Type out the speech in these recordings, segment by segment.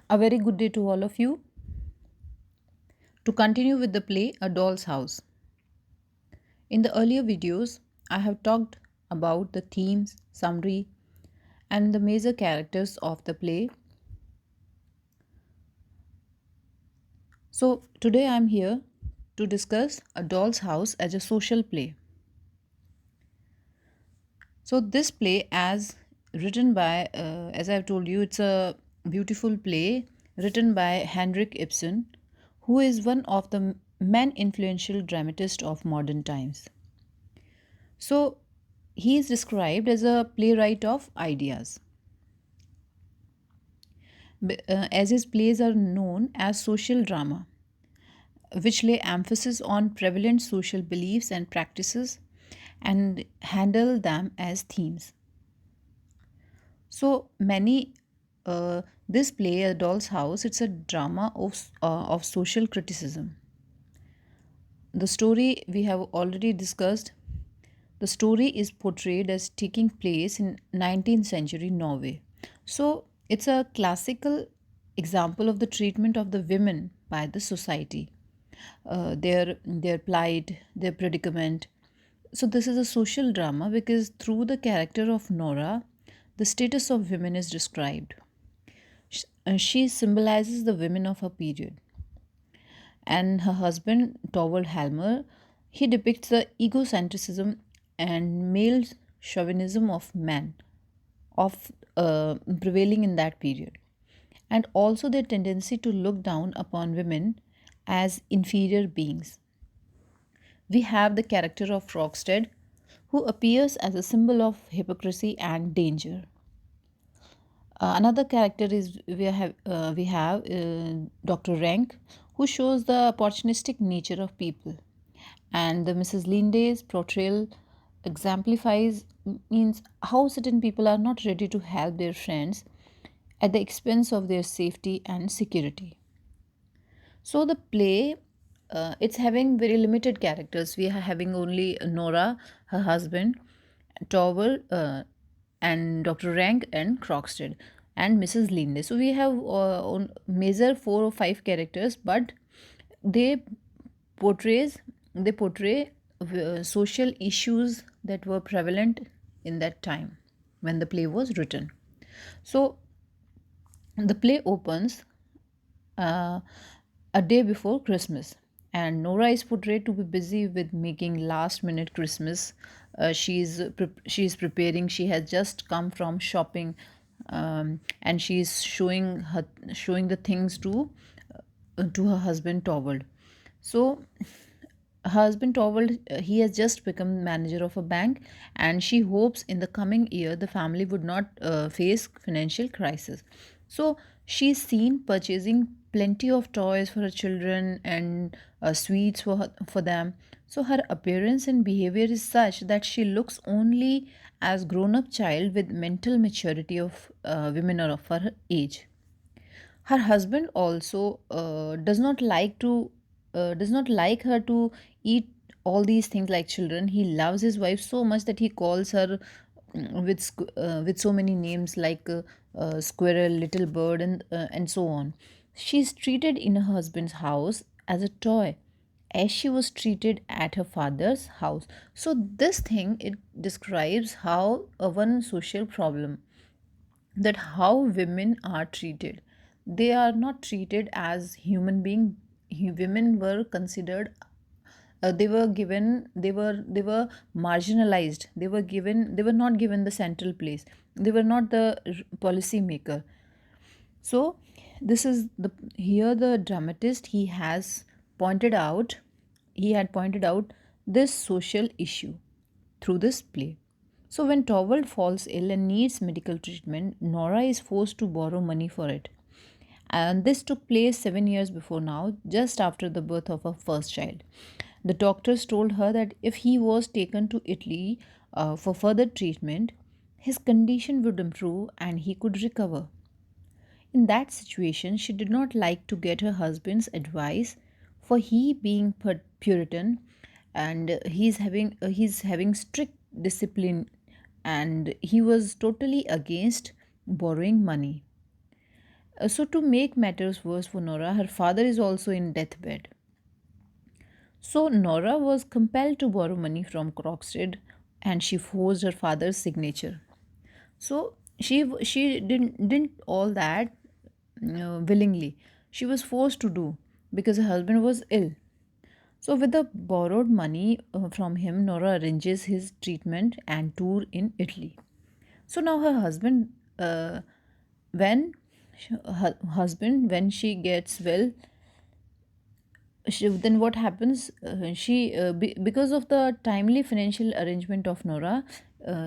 A very good day to all of you. To continue with the play A Doll's House. In the earlier videos, I have talked about the themes, summary, and the major characters of the play. So today I am here to discuss A Doll's House as a social play. So this play, as written by, as I've told you, it's a beautiful play written by Henrik Ibsen, who is one of the main influential dramatists of modern times. So he is described as a playwright of ideas, as his plays are known as social drama, which lay emphasis on prevalent social beliefs and practices and handle them as themes. So many, this play, A Doll's House, it's a drama of social criticism. The story we have already discussed. The story is portrayed as taking place in 19th century Norway. So it's a classical example of the treatment of the women by the society, their plight, their predicament. So this is a social drama because through the character of Nora, the status of women is described. She symbolizes the women of her period, and her husband, Torvald Helmer, he depicts the egocentrism and male chauvinism of men of prevailing in that period, and also their tendency to look down upon women as inferior beings. We have the character of Frogstead, who appears as a symbol of hypocrisy and danger. Another character is we have Dr. Rank, who shows the opportunistic nature of people, and the Mrs. Linde's portrayal exemplifies means how certain people are not ready to help their friends at the expense of their safety and security. So the play, it's having very limited characters. We are having only Nora, her husband, Torval, and Dr. Rank and Crockstead and Mrs. Linde. So we have on major four or five characters, but they portrays they portray social issues that were prevalent in that time when the play was written. So the play opens uh, a day before Christmas, and Nora is portrayed to be busy with making last minute Christmas. She's preparing. She has just come from shopping, and she's showing the things to her husband Torvald. So her husband Torvald, he has just become manager of a bank, and she hopes in the coming year the family would not face financial crisis. So she's seen purchasing plenty of toys for her children and sweets for them. So her appearance and behavior is such that she looks only as grown up child with mental maturity of women of her age. Her husband also does not like her to eat all these things like children. He loves his wife so much that he calls her with so many names like squirrel, little bird, and so on. She's treated in her husband's house as a toy, as she was treated at her father's house. So this thing, it describes how one social problem, that how women are treated. They are not treated as human being. Women were considered, they were marginalized. They were not given the central place. They were not the policy maker. So this is the here the dramatist, he had pointed out this social issue through this play. So when Torvald falls ill and needs medical treatment, Nora is forced to borrow money for it. And this took place 7 years before now, just after the birth of her first child. The doctors told her that if he was taken to Italy for further treatment, his condition would improve and he could recover. In that situation, she did not like to get her husband's advice, for he being Puritan, and he's having strict discipline, and he was totally against borrowing money. So, to make matters worse for Nora, her father is also in deathbed. So, Nora was compelled to borrow money from Crockstead and she forced her father's signature. So, she didn't all that willingly. She was forced to do because her husband was ill. So, with the borrowed money from him, Nora arranges his treatment and tour in Italy. So now her husband, when her husband, when she gets well, then what happens? Because of the timely financial arrangement of Nora,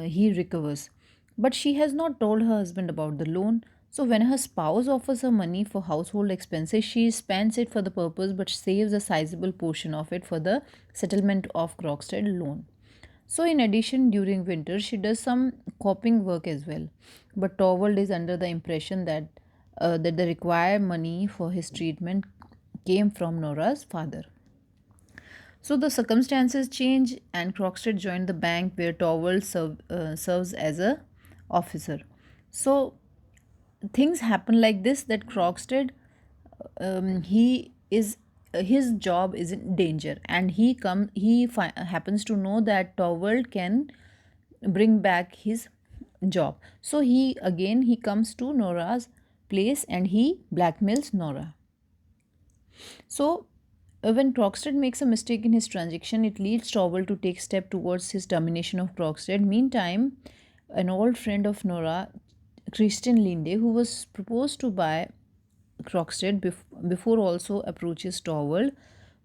he recovers. But she has not told her husband about the loan. So when her spouse offers her money for household expenses, she spends it for the purpose but saves a sizable portion of it for the settlement of Crockstead loan. So, in addition, during winter, she does some coping work as well. But Torvald is under the impression that the required money for his treatment came from Nora's father. So the circumstances change, and Crockstead joined the bank where Torvald serves as a officer. So things happen like this that Crockstead, he is his job is in danger, and he happens to know that Torvald can bring back his job. So he comes to Nora's place and he blackmails Nora. So when Krogstad makes a mistake in his transaction, it leads Torvald to take step towards his termination of Krogstad. Meantime, an old friend of Nora, Christian Linde, who was proposed to buy Krogstad before, also approaches Torvald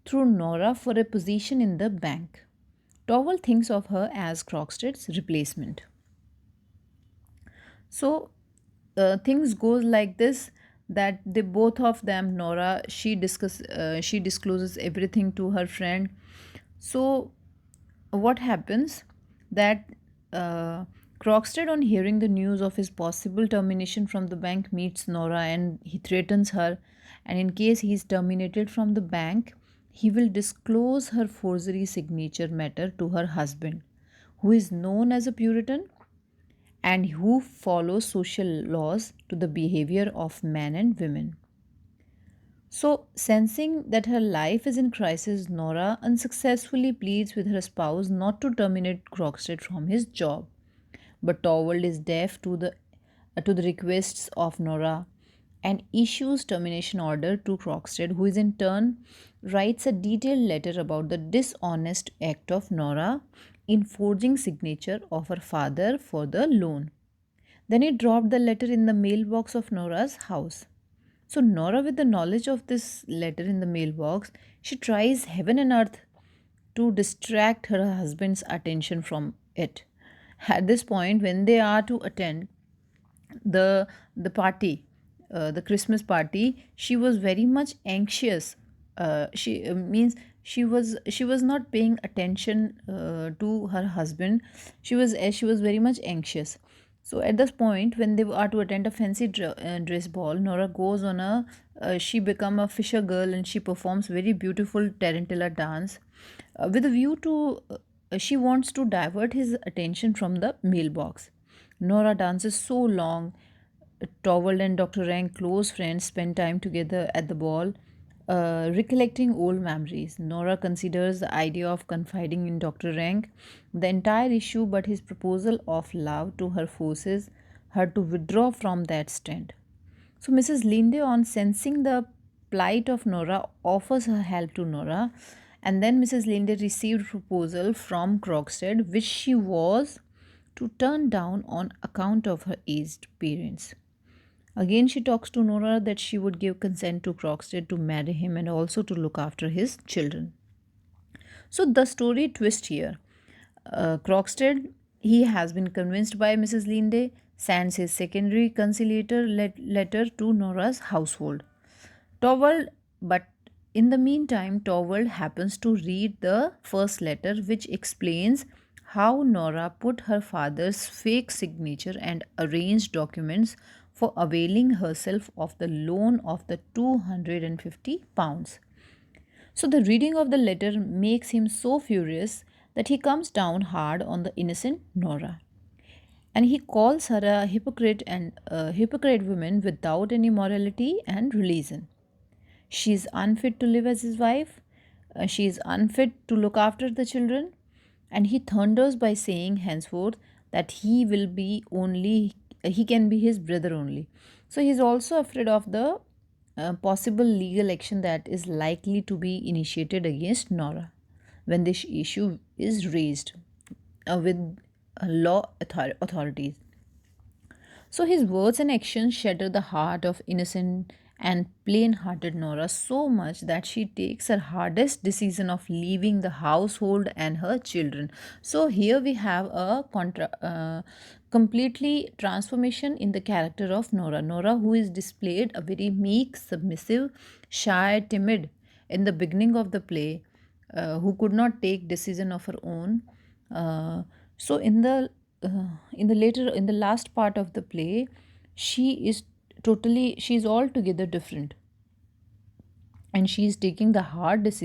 through Nora for a position in the bank. Torvald thinks of her as Krogstad's replacement. So things goes like this, that they both of them, Nora, she discloses everything to her friend. So what happens that Krogstad, on hearing the news of his possible termination from the bank, meets Nora and he threatens her, and in case he is terminated from the bank, he will disclose her forgery signature matter to her husband, who is known as a Puritan and who follows social laws to the behavior of men and women. So, sensing that her life is in crisis, Nora unsuccessfully pleads with her spouse not to terminate Krogstad from his job. But Torvald is deaf to the requests of Nora and issues termination order to Krogstad, who is in turn writes a detailed letter about the dishonest act of Nora in forging signature of her father for the loan. Then he dropped the letter in the mailbox of Nora's house. So Nora, with the knowledge of this letter in the mailbox, she tries heaven and earth to distract her husband's attention from it. At this point, when they are to attend the party, the Christmas party, she was very much anxious. She means she was not paying attention to her husband. She was very much anxious. So at this point, when they are to attend a fancy dress ball, Nora goes on a she become a fisher girl and she performs very beautiful tarantella dance with a view to she wants to divert his attention from the mailbox. Nora dances so long. Torvald and Dr. Rank, close friends, spend time together at the ball, recollecting old memories. Nora considers the idea of confiding in Dr. Rank the entire issue, but his proposal of love to her forces her to withdraw from that stand. So Mrs. Linde, on sensing the plight of Nora, offers her help to Nora, and then Mrs. Linde received proposal from Krogstad, which she was to turn down on account of her aged parents. Again, she talks to Nora that she would give consent to Krogstad to marry him and also to look after his children. So the story twist here. Krogstad, he has been convinced by Mrs. Linde, sends his secondary conciliator letter to Nora's household. Torvald, but in the meantime, Torvald happens to read the first letter, which explains how Nora put her father's fake signature and arranged documents for availing herself of the loan of the £250. So the reading of the letter makes him so furious that he comes down hard on the innocent Nora. and he calls her a hypocrite and a hypocrite woman without any morality and religion. She is unfit to live as his wife. She is unfit to look after the children. And he thunders by saying henceforth that he will be only, he can be his brother only. So he is also afraid of the possible legal action that is likely to be initiated against Nora when this issue is raised with authorities. So his words and actions shatter the heart of innocent and plain hearted Nora so much that she takes her hardest decision of leaving the household and her children. So here we have a completely transformation in the character of Nora. Nora, who is displayed a very meek, submissive, shy, timid in the beginning of the play, who could not take decision of her own. So in the later in the last part of the play, she is altogether different, and she is taking the hardest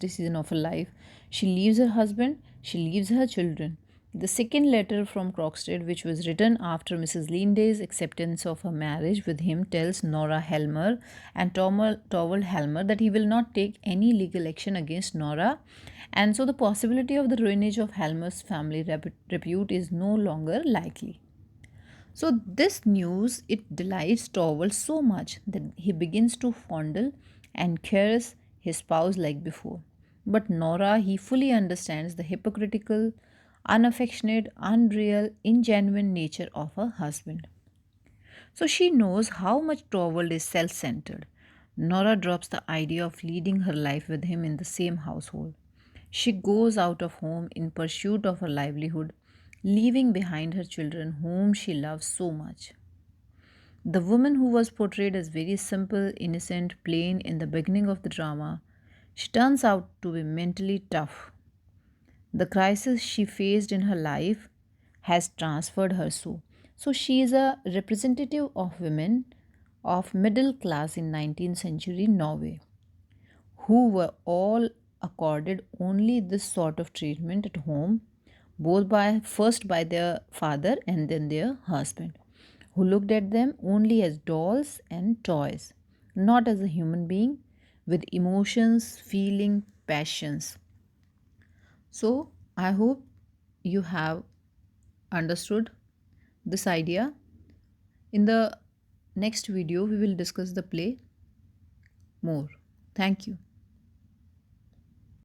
decision of her life. She leaves her husband, she leaves her children. The second letter from Crockstead, which was written after Mrs. Linde's acceptance of her marriage with him, tells Nora Helmer and Torvald Helmer that he will not take any legal action against Nora, and so the possibility of the ruinage of Helmer's family repute is no longer likely. So this news, it delights Torvald so much that he begins to fondle and caress his spouse like before. But Nora, he fully understands the hypocritical, unaffectionate, unreal, ingenuine nature of her husband. So she knows how much Torvald is self centered. Nora drops the idea of leading her life with him in the same household. She goes out of home in pursuit of her livelihood, leaving behind her children whom she loves so much. The woman who was portrayed as very simple, innocent, plain in the beginning of the drama, she turns out to be mentally tough. The crisis she faced in her life has transferred her so. So she is a representative of women of middle class in 19th century Norway, who were all accorded only this sort of treatment at home, both by first by their father and then their husband, who looked at them only as dolls and toys, not as a human being with emotions, feeling, passions. So I hope you have understood this idea. In the next video, we will discuss the play more. Thank you.